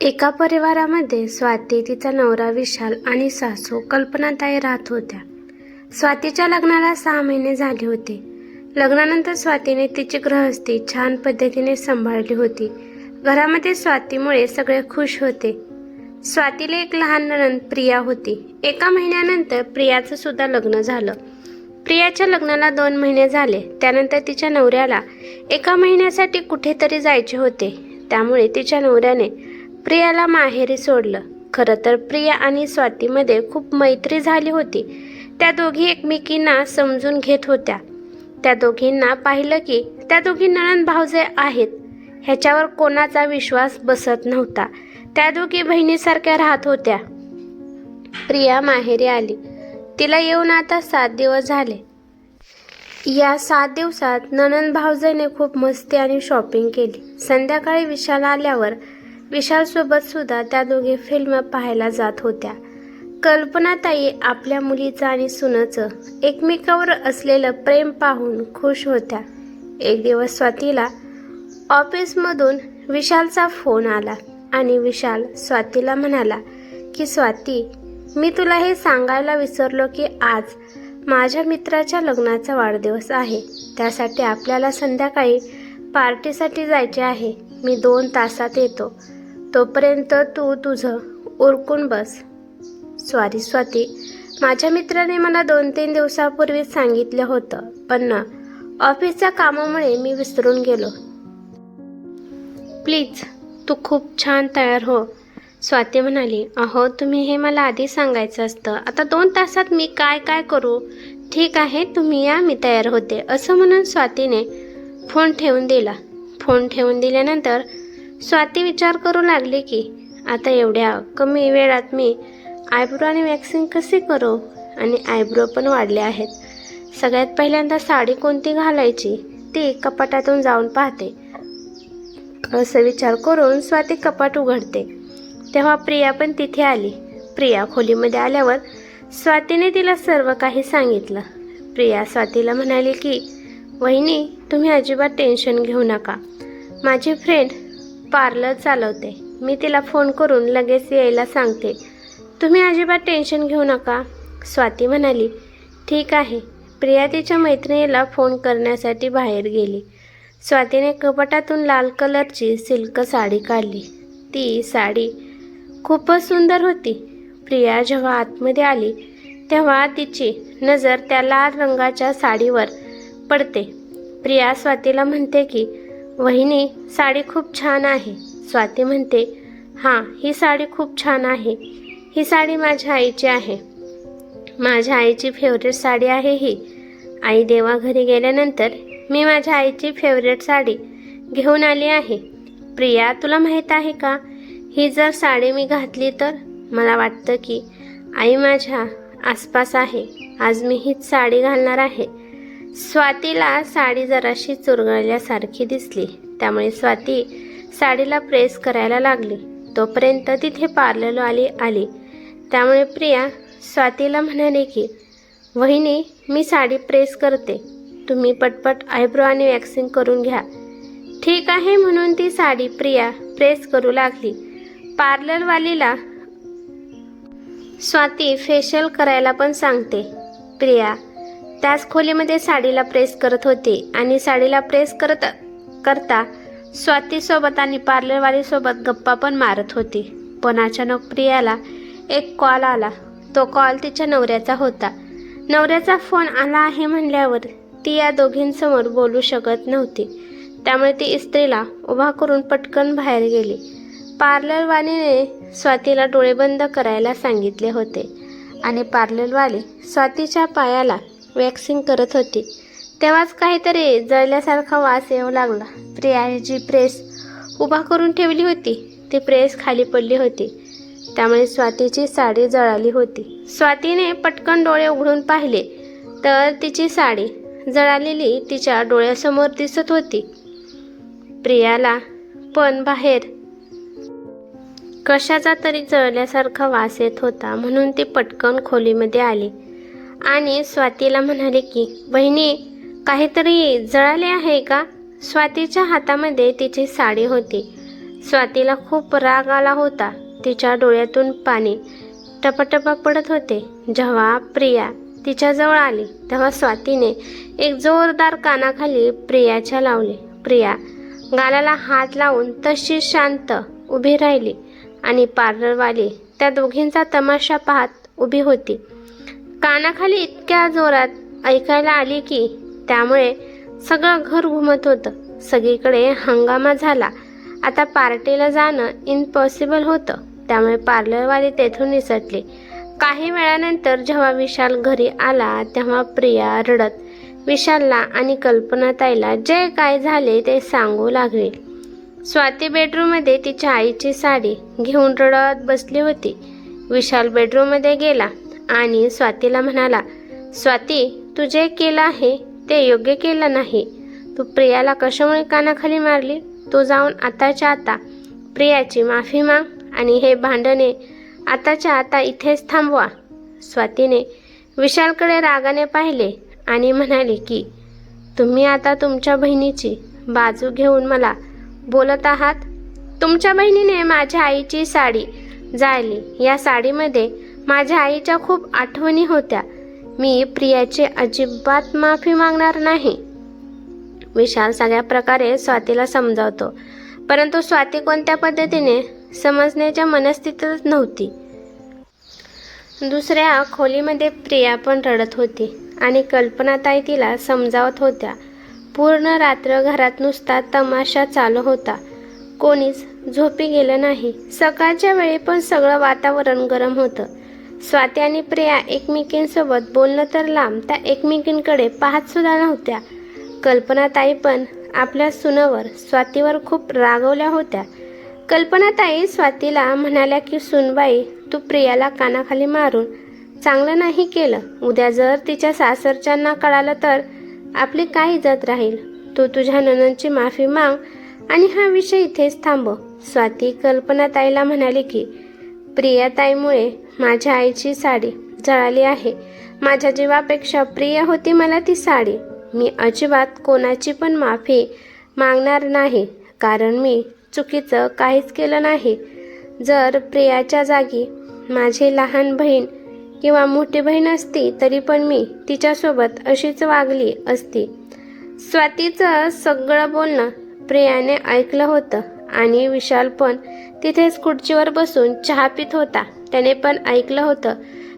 एका परिवारामध्ये स्वाती, तिचा नवरा विशाल आणि सासू कल्पनाताई राहत होत्या. स्वातीच्या लग्नाला 6 महिने झाले होते. लग्नानंतर स्वातीने तिची गृहस्थी छान पद्धतीने सांभाळली होती. घरामध्ये स्वातीमुळे सगळे खुश होते. स्वातीला एक लहान नणंद प्रिया होती. एका महिन्यानंतर प्रियाचं सुद्धा लग्न झालं. प्रियाच्या लग्नाला 2 महिने झाले. त्यानंतर तिच्या नवऱ्याला एका महिन्यासाठी कुठेतरी जायचे होते. त्यामुळे तिच्या नवऱ्याने प्रियाला माहेरी सोडलं. खरं तर प्रिया आणि स्वातीमध्ये खूप मैत्री झाली होती. त्या दोघी एकमेकींना समजून घेत होत्या. त्या दोघींना पाहिलं की त्या दोघी नणंद भावजे आहेत ह्याच्यावर कोणाचा विश्वास बसत नव्हता. त्या दोघी बहिणीसारख्या राहत होत्या. प्रिया माहेरी आली. तिला येऊन आता 7 दिवस झाले. या 7 दिवसात नणंद भावजेने खूप मस्ती आणि शॉपिंग केली. संध्याकाळी विशाल आल्यावर विशालसोबत सुद्धा त्या दोघी फिल्म पाहायला जात होत्या. कल्पनाताई आपल्या मुलीचं आणि सुनेचं एकमेकावर असलेलं प्रेम पाहून खुश होत्या. एक दिवस स्वातीला ऑफिसमधून विशालचा फोन आला आणि विशाल स्वातीला म्हणाला की स्वाती, मी तुला हे सांगायला विसरलो की आज माझ्या मित्राच्या लग्नाचा वाढदिवस आहे. त्यासाठी आपल्याला संध्याकाळी पार्टीसाठी जायचे आहे. मी 2 तासात येतो. तोपर्यंत तू तुझं उरकून बस. सॉरी स्वाती, माझ्या मित्राने मला 2-3 दिवसापूर्वीच सांगितलं होतं, पण ऑफिसच्या कामामुळे मी विसरून गेलो. प्लीज तू खूप छान तयार हो. स्वाती म्हणाली, अहो तुम्ही हे मला आधी सांगायचं असतं. आता 2 तासात मी काय काय करू. ठीक आहे तुम्ही या, मी तयार होते. असं म्हणून स्वातीने फोन ठेवून दिला. फोन ठेवून दिल्यानंतर स्वाती विचार करू लागली की आता एवढ्या कमी वेळात मी आयब्रो आणि वॅक्सिंग कसे करू. आणि आयब्रो पण वाढले आहेत. सगळ्यात पहिल्यांदा साडी कोणती घालायची ती कपाटातून जाऊन पाहते. असं विचार करून स्वाती कपाट उघडते. तेव्हा प्रिया पण तिथे आली. प्रिया खोलीमध्ये आल्यावर स्वातीने तिला सर्व काही सांगितलं. प्रिया स्वातीला म्हणाली की वहिनी, तुम्ही अजिबात टेन्शन घेऊ नका. माझी फ्रेंड पार्लर चालवते. मी तिला फोन करून लगेच यायला सांगते. तुम्ही अजिबात टेन्शन घेऊ नका. स्वाती म्हणाली, ठीक आहे. प्रिया तिच्या मैत्रिणीला फोन करण्यासाठी बाहेर गेली. स्वातीने कपाटातून लाल कलरची सिल्क साडी काढली. ती साडी खूपच सुंदर होती. प्रिया जेव्हा आतमध्ये आली तेव्हा तिची नजर त्या लाल रंगाच्या साडीवर पडते. प्रिया स्वातीला म्हणते की वहिनी, साडी खूप छान आहे. स्वाती म्हणते, हां, ही साडी खूप छान आहे. ही साडी माझ्या आईची आहे. माझ्या आईची फेवरेट साडी आहे ही. आई देवाघरी गेल्यानंतर मी माझ्या आईची फेवरेट साडी घेऊन आली आहे. प्रिया, तुला माहीत आहे का, ही जर साडी मी घातली तर मला वाटतं की आई माझ्या आसपास आहे. आज मी हीच साडी घालणार आहे. स्वातीला साडी जराशी चुरगळल्यासारखी दिसली. त्यामुळे स्वाती साडीला प्रेस करायला लागली. तोपर्यंत तिथे पार्लरवाली आली. त्यामुळे प्रिया स्वातीला म्हणाली की वहिनी, मी साडी प्रेस करते. तुम्ही पटपट आयब्रो आणि वॅक्सिंग करून घ्या. ठीक आहे म्हणून ती साडी प्रिया प्रेस करू लागली. पार्लरवालीला स्वाती फेशियल करायला पण सांगते. प्रिया त्याच खोलीमध्ये साडीला प्रेस करत होती आणि साडीला प्रेस करता स्वातीसोबत आणि पार्लरवालीसोबत गप्पा पण मारत होती. पण अचानक प्रियाला एक कॉल आला. तो कॉल तिच्या नवऱ्याचा होता. नवऱ्याचा फोन आला आहे म्हणल्यावर ती या दोघींसमोर बोलू शकत नव्हती. त्यामुळे ती इस्त्रीला उभा करून पटकन बाहेर गेली. पार्लरवालीने स्वातीला डोळे बंद करायला सांगितले होते आणि पार्लरवाली स्वातीच्या पायाला वॅक्सिंग करत होती. तेव्हाच काहीतरी जळल्यासारखा वास येऊ लागला. प्रियाने जी प्रेस उभा करून ठेवली होती ती प्रेस खाली पडली होती. त्यामुळे स्वातीची साडी जळाली होती. स्वातीने पटकन डोळे उघडून पाहिले तर तिची साडी जळालेली तिच्या डोळ्यासमोर दिसत होती. प्रियाला पण बाहेर कशाचा तरी जळल्यासारखा वास येत होता. म्हणून ती पटकन खोलीमध्ये आली आणि स्वातीला म्हणाले की बहिणी, काहीतरी जळाले आहे का. स्वातीच्या हातामध्ये तिची साडी होती. स्वातीला खूप राग आला होता. तिच्या डोळ्यातून पाणी टपटपा पडत होते. जेव्हा प्रिया तिच्याजवळ आली तेव्हा स्वातीने एक जोरदार कानाखाली प्रियाच्या लावले. प्रिया गालाला हात लावून तशी शांत उभी राहिली आणि पार्लरवाली त्या दोघींचा तमाशा पाहत उभी होती. कानाखाली इतक्या जोरात ऐकायला आली की त्यामुळे सगळं घर घुमत होतं. सगळीकडे हंगामा झाला. आता पार्टीला जाणं इम्पॉसिबल होतं. त्यामुळे पार्लरवाली तेथून निसटली. काही वेळानंतर जेव्हा विशाल घरी आला तेव्हा प्रिया रडत विशालला आणि कल्पनाताईला जे काय झाले ते सांगू लागली. स्वाती बेडरूममध्ये तिच्या आईची साडी घेऊन रडत बसली होती. विशाल बेडरूममध्ये गेला आणि स्वातीला म्हणाला, स्वाती, तू जे केलं आहे ते योग्य केलं नाही. तू प्रियाला कशामुळे कानाखाली मारली? तू जाऊन आताच्या आता प्रियाची माफी माग आणि हे भांडणे आताच्या आता इथेच थांबवा. स्वातीने विशालकडे रागाने पाहिले आणि म्हणाले की तुम्ही आता तुमच्या बहिणीची बाजू घेऊन मला बोलत आहात. तुमच्या बहिणीने माझ्या आईची साडी जाळली. या साडीमध्ये माझ्या आईच्या खूप आठवणी होत्या. मी प्रियाची अजिबात माफी मागणार नाही. विशाल सगळ्या प्रकारे स्वातीला समजावतो, परंतु स्वाती कोणत्या पद्धतीने समजण्याच्या मनस्थितीतच नव्हती. दुसऱ्या खोलीमध्ये प्रिया पण रडत होती आणि कल्पनाताई तिला समजावत होत्या. पूर्ण रात्र घरात नुसता तमाशा चालू होता. कोणीच झोपी गेलं नाही. सकाळच्या वेळी पण सगळं वातावरण गरम होतं. स्वाती आणि प्रिया एकमेकींसोबत बोलणं तर लांब, त्या एकमेकींकडे पाहत सुद्धा नव्हत्या. कल्पनाताई पण आपल्या सुनेवर स्वातीवर खूप रागवल्या होत्या. कल्पनाताई स्वातीला म्हणाल्या की सुनबाई, तू प्रियाला कानाखाली मारून चांगलं नाही केलं. उद्या जर तिच्या सासरच्यांना कळालं तर आपली काय इज्जत राहील. तू तुझ्या नणंदची माफी माग आणि हा विषय इथेच थांबव. स्वाती कल्पनाताईला म्हणाली की प्रियाताईमुळे माझ्या आईची साडी जळाली आहे. माझ्या जीवापेक्षा प्रिय होती मला ती साडी. मी अजिबात कोणाची पण माफी मागणार नाही, कारण मी चुकीचं काहीच केलं नाही. जर प्रियाच्या जागी माझी लहान बहीण किंवा मोठी बहीण असती तरी पण मी तिच्यासोबत अशीच वागली असती. स्वातीचं सगळं बोलणं प्रियाने ऐकलं होतं आणि विशाल पण तिथेच खुर्चीवर बसून चहा पित होता. त्याने पण ऐकलं होतं.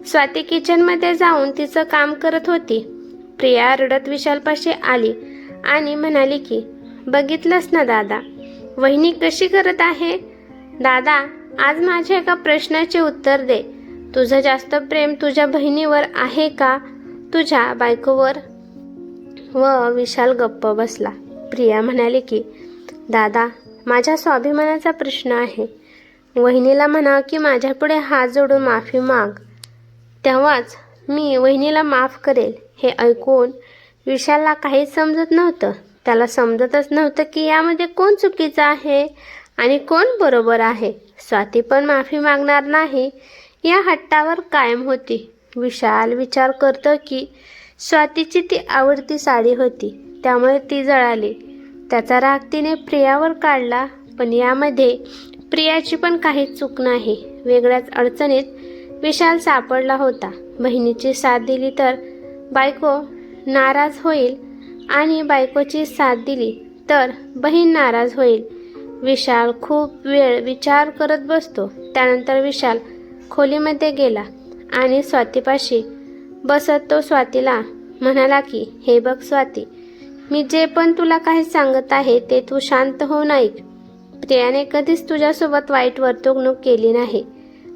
स्वाती किचनमध्ये जाऊन तिचं काम करत होती. प्रिया रडत विशालपाशी आली आणि म्हणाली की बघितलंस ना दादा, वहिनी कशी करत आहे. दादा, आज माझ्या एका प्रश्नाचे उत्तर दे. तुझं जास्त प्रेम तुझ्या बहिणीवर आहे का तुझ्या बायकोवर? व विशाल गप्प बसला. प्रिया म्हणाली की दादा, माझ्या स्वाभिमानाचा प्रश्न आहे. वहिनीला म्हणा की माझ्यापुढे हात जोडून माफी माग, तेव्हाच मी वहिनीला माफ करेल. हे ऐकून विशालला काहीच समजत नव्हतं. त्याला समजतच नव्हतं की यामध्ये कोण चुकीचं आहे आणि कोण बरोबर आहे. स्वाती पण माफी मागणार नाही या हट्टावर कायम होती. विशाल विचार करतो की स्वातीची ती आवडती साडी होती, त्यामुळे ती जळाली. त्याचा राग तिने प्रियावर काढला, पण यामध्ये प्रियाची पण काही चूक नाही. वेगळ्याच अडचणीत विशाल सापडला होता. बहिणीची साथ दिली तर बायको नाराज होईल आणि बायकोची साथ दिली तर बहीण नाराज होईल. विशाल खूप वेळ विचार करत बसतो. त्यानंतर विशाल खोलीमध्ये गेला आणि स्वातीपाशी बसत तो स्वातीला म्हणाला की हे बघ स्वाती, मी जे पण तुला काही सांगत आहे ते तू शांत होऊन ऐक. प्रियाने कधीच तुझ्यासोबत वाईट वर्तणूक केली नाही.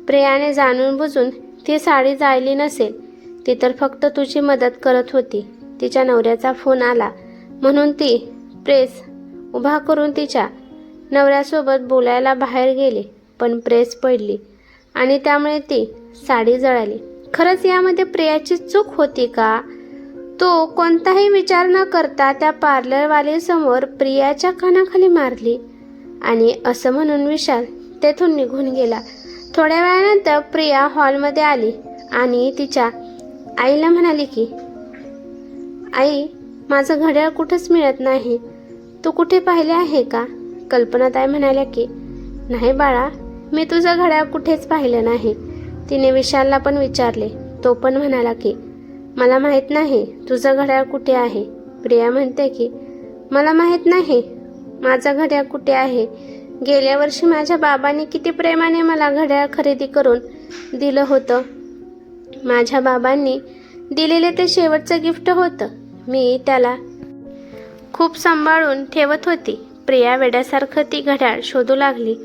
प्रियाने जाणून बुजून ती साडी जाळली नसेल. ती तर फक्त तुझी मदत करत होती. तिच्या नवऱ्याचा फोन आला म्हणून ती प्रेस उभा करून तिच्या नवऱ्यासोबत बोलायला बाहेर गेली, पण प्रेस पडली आणि त्यामुळे ती साडी जळाली. खरंच यामध्ये प्रियाची चूक होती का? तो कोणताही विचार न करता त्या पार्लरवालीसमोर प्रियाच्या कानाखाली मारली आणि असं म्हणून विशाल तेथून निघून गेला. थोड्या वेळानंतर प्रिया हॉलमध्ये आली आणि तिच्या आईला म्हणाली की आई, माझं घड्याळ कुठंच मिळत नाही. तू कुठे पाहिले आहे का? कल्पनाताई म्हणाल्या की नाही बाळा, मी तुझं घड्याळ कुठेच पाहिलं नाही. तिने विशालला पण विचारले. तो पण म्हणाला की मला माहीत नाही तुझं घड्याळ कुठे आहे. प्रिया म्हणते की मला माहीत नाही माझं घड्याळ कुठे आहे. गेल्या वर्षी माझ्या बाबांनी किती प्रेमाने मला घड्याळ खरेदी करून दिलं होतं. माझ्या बाबांनी दिलेले ते शेवटचं गिफ्ट होतं. मी त्याला खूप सांभाळून ठेवत होती. प्रिया वेड्यासारखं ती घड्याळ शोधू लागली.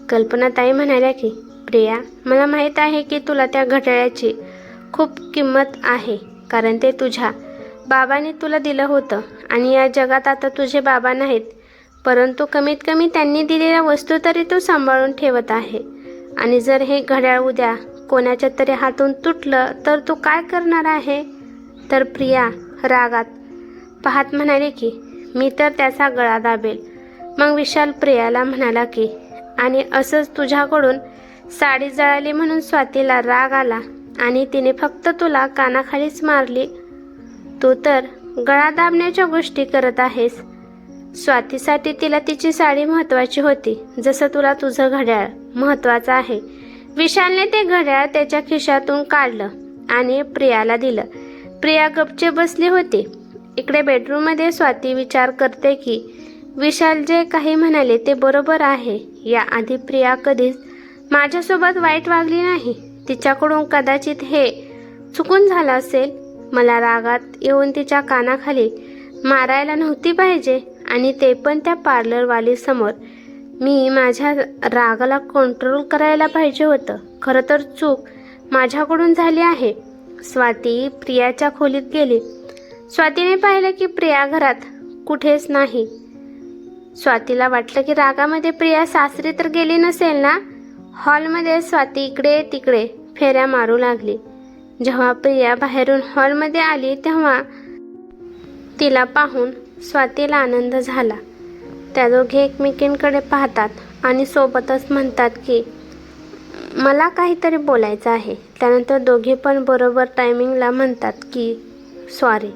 कल्पनाताई म्हणाल्या की प्रिया, मला माहीत आहे की तुला त्या घड्याळाची खूप किंमत आहे, कारण ते तुझ्या बाबांनी तुला दिलं होतं आणि या जगात आता तुझे बाबा नाहीत, परंतु कमीत कमी त्यांनी दिलेल्या वस्तू तरी तू सांभाळून ठेवत आहे. आणि जर हे घड्याळ उद्या कोणाच्या तरी हातून तुटलं तर तू काय करणार आहे. तर प्रिया रागात पाहत म्हणाली की मी तर त्याचा गळा दाबेल. मग विशाल प्रियाला म्हणाला की आणि असंच तुझ्याकडून साडी जळाली म्हणून स्वातीला राग आला आणि तिने फक्त तुला कानाखालीच मारली. तू तर गळा दाबण्याच्या गोष्टी करत आहेस. स्वातीसाठी तिला तिची साडी महत्त्वाची होती, जसं तुला तुझं घड्याळ महत्त्वाचं आहे. विशालने ते घड्याळ त्याच्या खिशातून काढलं आणि प्रियाला दिलं. प्रिया गपचे बसली होती. इकडे बेडरूममध्ये स्वाती विचार करते की विशाल जे काही म्हणाले ते बरोबर आहे. याआधी प्रिया कधीच माझ्यासोबत वाईट वागली नाही. तिच्याकडून कदाचित हे चुकून झालं असेल. मला रागात येऊन तिच्या कानाखाली मारायला नव्हती पाहिजे, आणि ते पण त्या पार्लरवालीसमोर. मी माझ्या रागाला कंट्रोल करायला पाहिजे होतं. खरं तर चूक माझ्याकडून झाली आहे. स्वाती प्रियाच्या खोलीत गेली. स्वातीने पाहिलं की प्रिया घरात कुठेच नाही. स्वातीला वाटलं की रागामध्ये प्रिया सासरी तर गेली नसेल ना. हॉलमध्ये स्वाती इकडे तिकडे फेऱ्या मारू लागली. जेव्हा प्रिया बाहेरून हॉलमध्ये आली तेव्हा तिला पाहून स्वातीला आनंद झाला. त्या दोघे एकमेकींकडे पाहतात आणि सोबतच म्हणतात की मला काहीतरी बोलायचं आहे. त्यानंतर दोघे पण बरोबर टायमिंगला म्हणतात की सॉरी.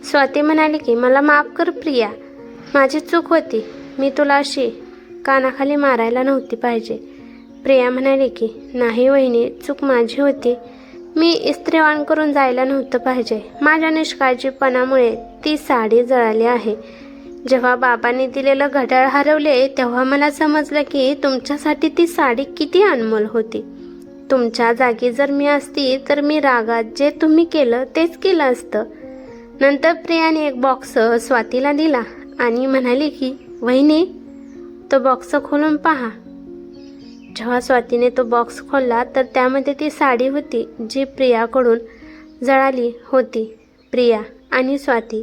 स्वाती म्हणाली की मला माफ कर प्रिया, माझी चूक होती. मी तुला अशी कानाखाली मारायला नव्हती पाहिजे. प्रिया म्हणाली की नाही वहिनी, चूक माझी होती. मी इस्त्री ऑन करून जायला नव्हतं पाहिजे. माझ्या निष्काळजीपणामुळे ती साडी जळाली आहे. जेव्हा बाबांनी दिलेलं घड्याळ हरवले तेव्हा मला समजलं की तुमच्यासाठी ती साडी किती अनमोल होती. तुमच्या जागी जर मी असती तर मी रागात जे तुम्ही केलं तेच केलं असतं. नंतर प्रियाने एक बॉक्स स्वातीला दिला आणि म्हणाली की वहिनी, तो बॉक्स खोलून पहा. जेव्हा स्वातीने तो बॉक्स खोलला तर त्यामध्ये ती साडी होती जी प्रियाकडून जळाली होती. प्रिया आणि स्वाती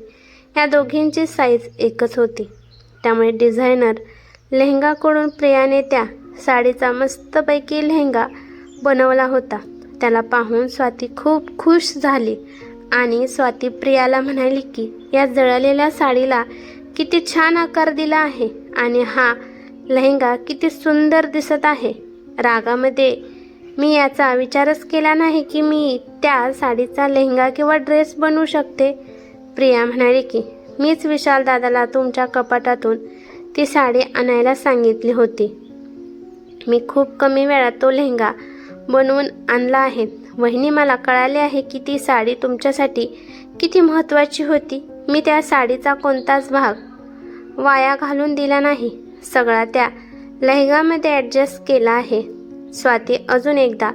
या दोघींची साईज एकच होती. त्यामुळे डिझायनर लेहंगाकडून प्रियाने त्या साडीचा मस्तपैकी लेहंगा बनवला होता. त्याला पाहून स्वाती खूप खुश झाली आणि स्वाती प्रियाला म्हणाली की या जळलेल्या साडीला किती छान आकार दिला आहे आणि हा लेहंगा किती सुंदर दिसत आहे. रागामध्ये मी याचा विचारच केला नाही की मी त्या साडीचा लेहंगा किंवा ड्रेस बनवू शकते. प्रिया म्हणाली की मीच विशाल दादाला तुमच्या कपाटातून ती साडी आणायला सांगितली होती. मी खूप कमी वेळात तो लेहंगा बनवून आणला आहे. वहिनी, मला कळाले आहे की ती साडी तुमच्यासाठी किती महत्त्वाची होती. मी त्या साडीचा कोणताच भाग वाया घालून दिला नाही. सगळा त्या लेहंगामध्ये ॲडजस्ट केला आहे. स्वाती अजून एकदा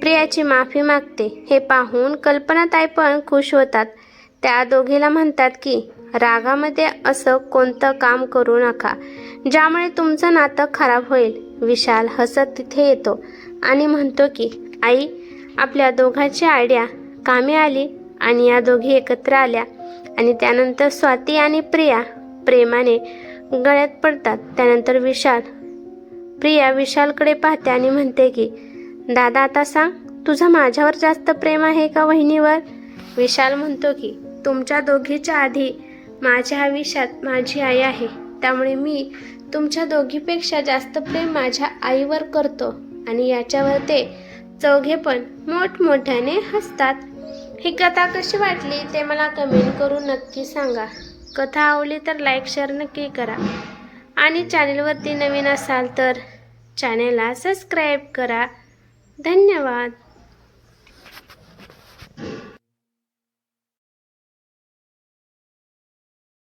प्रियाची माफी मागते. हे पाहून कल्पनाताई पण खुश होतात. त्या दोघीला म्हणतात की रागामध्ये असं कोणतं काम करू नका ज्यामुळे तुमचं नातं खराब होईल. विशाल हसत तिथे येतो आणि म्हणतो की आई, आपल्या दोघांची आयडिया कामी आली आणि या दोघी एकत्र आल्या. आणि त्यानंतर स्वाती आणि प्रिया प्रेमाने गळ्यात पडतात. त्यानंतर प्रिया विशालकडे पाहते आणि म्हणते की दादा, आता सांग, तुझं माझ्यावर जास्त प्रेम आहे का वहिनीवर. विशाल म्हणतो की तुमच्या दोघीच्या आधी माझ्या आयुष्यात माझी आई आहे, त्यामुळे मी तुमच्या दोघीपेक्षा जास्त प्रेम माझ्या आईवर करतो. आणि याच्यावर ते चौघे पण मोठमोठ्याने हसतात. ही कथा कशी वाटली ते मला कमेंट करून नक्की सांगा. कथा आवडली तर लाईक शेअर नक्की करा आणि चॅनलवरती नवीन असाल तर चॅनेलला सबस्क्राईब करा. धन्यवाद.